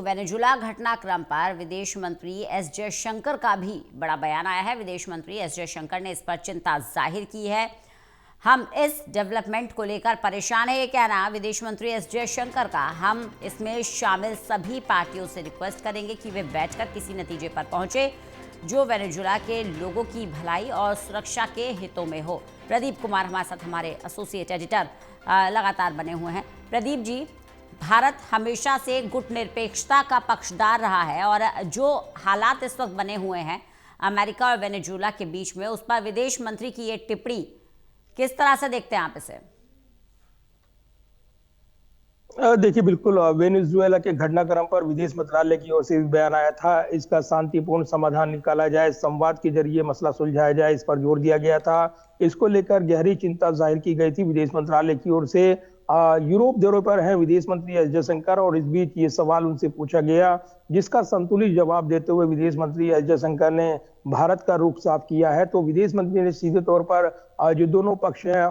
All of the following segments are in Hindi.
वेनेजुला घटनाक्रम पर विदेश मंत्री एस जयशंकर का भी बड़ा बयान आया है। विदेश मंत्री एस जयशंकर ने इस पर चिंता जाहिर की है। हम इस डेवलपमेंट को लेकर परेशान है, ये कहना विदेश मंत्री एस जयशंकर का। हम इसमें शामिल सभी पार्टियों से रिक्वेस्ट करेंगे कि वे बैठकर किसी नतीजे पर पहुंचे जो वेनेजुला के लोगों की भलाई और सुरक्षा के हितों में हो। प्रदीप कुमार हमारे साथ, हमारे एसोसिएट एडिटर लगातार बने हुए हैं। प्रदीप जी, भारत हमेशा से गुटनिरपेक्षता का पक्षधार रहा है और जो हालात इस वक्त बने हुए हैं अमेरिका और वेनेजुला के बीच में, उस पर विदेश मंत्री की ये टिप्पणी किस तरह से देखते हैं आप इसे? देखिए, बिल्कुल वेनेजुएला के घटनाक्रम पर विदेश मंत्रालय की ओर से भी बयान आया था। इसका शांतिपूर्ण समाधान निकाला जाए, संवाद के जरिए मसला सुलझाया जाए, इस पर जोर दिया गया था। इसको लेकर गहरी चिंता जाहिर की गई थी विदेश मंत्रालय की ओर से। यूरोप दौरे पर हैं विदेश मंत्री एस जयशंकर और इस बीच ये सवाल उनसे पूछा गया, जिसका संतुलित जवाब देते हुए विदेश मंत्री एस जयशंकर ने भारत का रुख साफ किया है। तो विदेश मंत्री ने सीधे तौर पर जो दोनों पक्ष हैं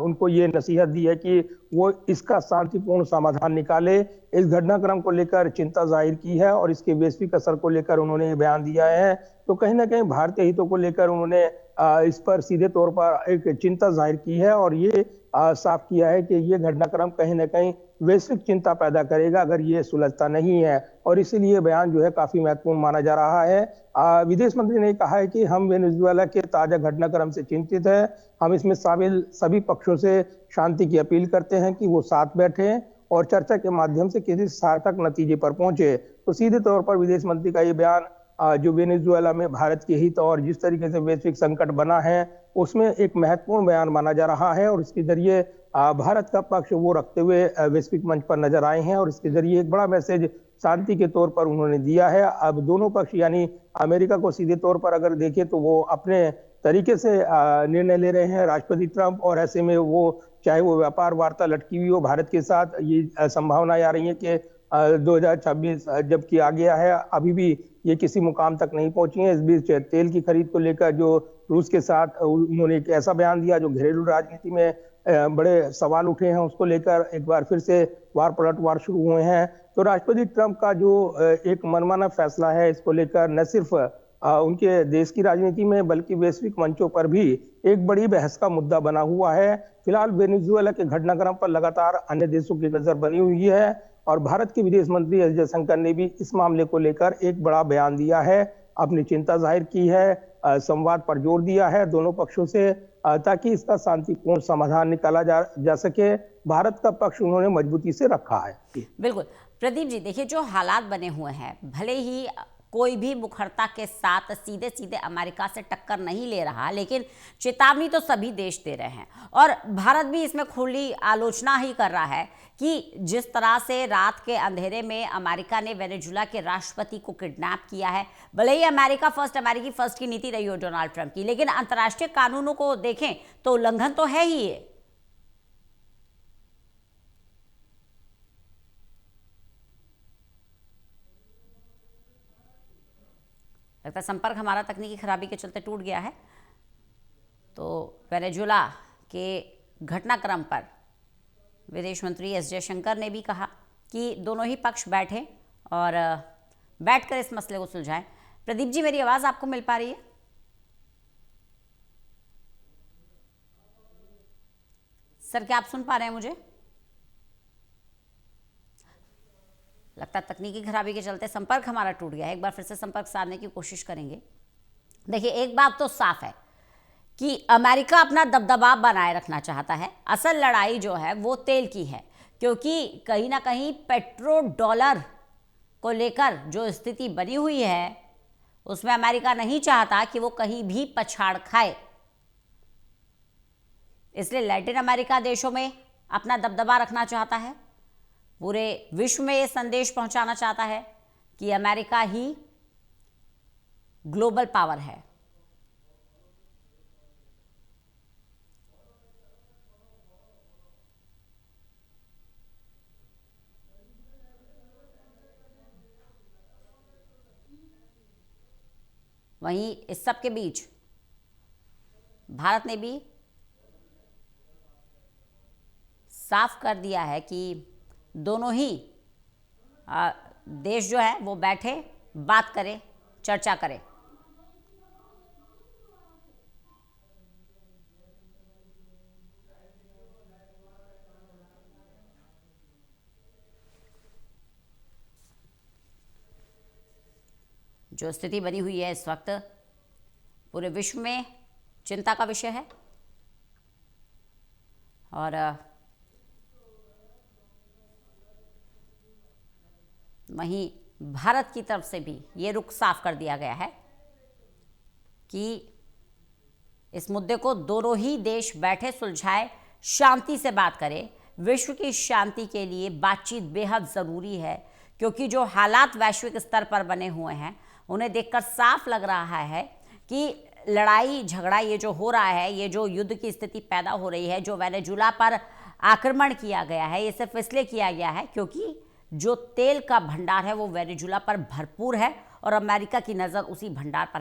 उनको ये नसीहत दी है कि वो इसका शांतिपूर्ण समाधान निकाले। इस घटनाक्रम को लेकर चिंता जाहिर की है और इसके वैश्विक असर को लेकर उन्होंने बयान दिया है। तो कहीं ना कहीं भारतीय हितों को लेकर उन्होंने इस पर सीधे तौर पर एक चिंता जाहिर की है और ये साफ किया है कि ये घटनाक्रम कहीं ना कहीं वैश्विक चिंता पैदा करेगा अगर ये सुलझता नहीं है, और इसीलिए बयान जो है काफी महत्वपूर्ण माना जा रहा है। विदेश मंत्री ने कहा है कि हम वेनेजुएला के ताजा घटनाक्रम से चिंतित है। हम इसमें शामिल सभी पक्षों से शांति की अपील करते हैं कि वो साथ बैठे और चर्चा के माध्यम से किसी सार्थक नतीजे पर पहुंचे। तो सीधे तौर पर विदेश मंत्री का ये बयान जो वेनेजुएला में भारत के हित और जिस तरीके से वैश्विक संकट बना है उसमें एक महत्वपूर्ण बयान माना जा रहा है, और इसके जरिए भारत का पक्ष वो रखते हुए वैश्विक मंच पर नजर आए हैं और इसके जरिए एक बड़ा मैसेज शांति के तौर पर उन्होंने दिया है। अब दोनों पक्ष यानी अमेरिका को सीधे तौर पर अगर देखें तो वो अपने तरीके से निर्णय ले रहे हैं, राष्ट्रपति ट्रंप, और ऐसे में वो चाहे वो व्यापार वार्ता लटकी हुई हो भारत के साथ, ये संभावनाएं आ रही है कि 2026 जबकि आ गया है अभी भी ये किसी मुकाम तक नहीं पहुंची है। इस बीच तेल की खरीद को लेकर जो रूस के साथ उन्होंने एक ऐसा बयान दिया जो घरेलू राजनीति में बड़े सवाल उठे हैं, उसको लेकर एक बार फिर से पलटवार शुरू हुए हैं। तो राष्ट्रपति ट्रंप का जो एक मनमाना फैसला है, इसको लेकर न सिर्फ उनके देश की राजनीति में बल्कि वैश्विक मंचों पर भी एक बड़ी बहस का मुद्दा बना हुआ है। फिलहाल वेनेजुएला के घटनाक्रम पर लगातार अन्य देशों की नजर बनी हुई है और भारत के विदेश मंत्री एस जयशंकर ने भी इस मामले को लेकर एक बड़ा बयान दिया है, अपनी चिंता जाहिर की है, संवाद पर जोर दिया है दोनों पक्षों से ताकि इसका शांतिपूर्ण समाधान निकाला जा सके। भारत का पक्ष उन्होंने मजबूती से रखा है। बिल्कुल प्रदीप जी, देखिए जो हालात बने हुए हैं, भले ही कोई भी मुखरता के साथ सीधे सीधे अमेरिका से टक्कर नहीं ले रहा, लेकिन चेतावनी तो सभी देश दे रहे हैं और भारत भी इसमें खुली आलोचना ही कर रहा है कि जिस तरह से रात के अंधेरे में अमेरिका ने वेनेजुला के राष्ट्रपति को किडनैप किया है। भले ही अमेरिका फर्स्ट, अमेरिकी फर्स्ट की नीति रही हो डोनाल्ड ट्रंप की, लेकिन अंतर्राष्ट्रीय कानूनों को देखें तो उल्लंघन तो है ही ये। लगता है संपर्क हमारा तकनीकी खराबी के चलते टूट गया है। तो वेनेजुला के घटनाक्रम पर विदेश मंत्री एस जयशंकर ने भी कहा कि दोनों ही पक्ष बैठें और बैठकर इस मसले को सुलझाएं। प्रदीप जी, मेरी आवाज़ आपको मिल पा रही है? सर, क्या आप सुन पा रहे हैं मुझे? लगता है तकनीकी खराबी के चलते संपर्क हमारा टूट गया है। एक बार फिर से संपर्क साधने की कोशिश करेंगे। देखिए, एक बात तो साफ है कि अमेरिका अपना दबदबा बनाए रखना चाहता है। असल लड़ाई जो है वो तेल की है, क्योंकि कहीं ना कहीं पेट्रो डॉलर को लेकर जो स्थिति बनी हुई है उसमें अमेरिका नहीं चाहता कि वो कहीं भी पछाड़ खाए। इसलिए लैटिन अमेरिका देशों में अपना दबदबा रखना चाहता है, पूरे विश्व में ये संदेश पहुंचाना चाहता है कि अमेरिका ही ग्लोबल पावर है। वहीं इस सब के बीच भारत ने भी साफ कर दिया है कि दोनों ही देश जो है वो बैठे, बात करे, चर्चा करे। जो स्थिति बनी हुई है इस वक्त पूरे विश्व में चिंता का विषय है और वहीं भारत की तरफ से भी ये रुख साफ कर दिया गया है कि इस मुद्दे को दोनों ही देश बैठे सुलझाए, शांति से बात करें। विश्व की शांति के लिए बातचीत बेहद ज़रूरी है, क्योंकि जो हालात वैश्विक स्तर पर बने हुए हैं उन्हें देखकर साफ लग रहा है कि लड़ाई झगड़ा ये जो हो रहा है, ये जो युद्ध की स्थिति पैदा हो रही है, जो वेनेजुला पर आक्रमण किया गया है, ये सिर्फ इसलिए किया गया है क्योंकि जो तेल का भंडार है वो वेनेजुला पर भरपूर है और अमेरिका की नज़र उसी भंडार पर है।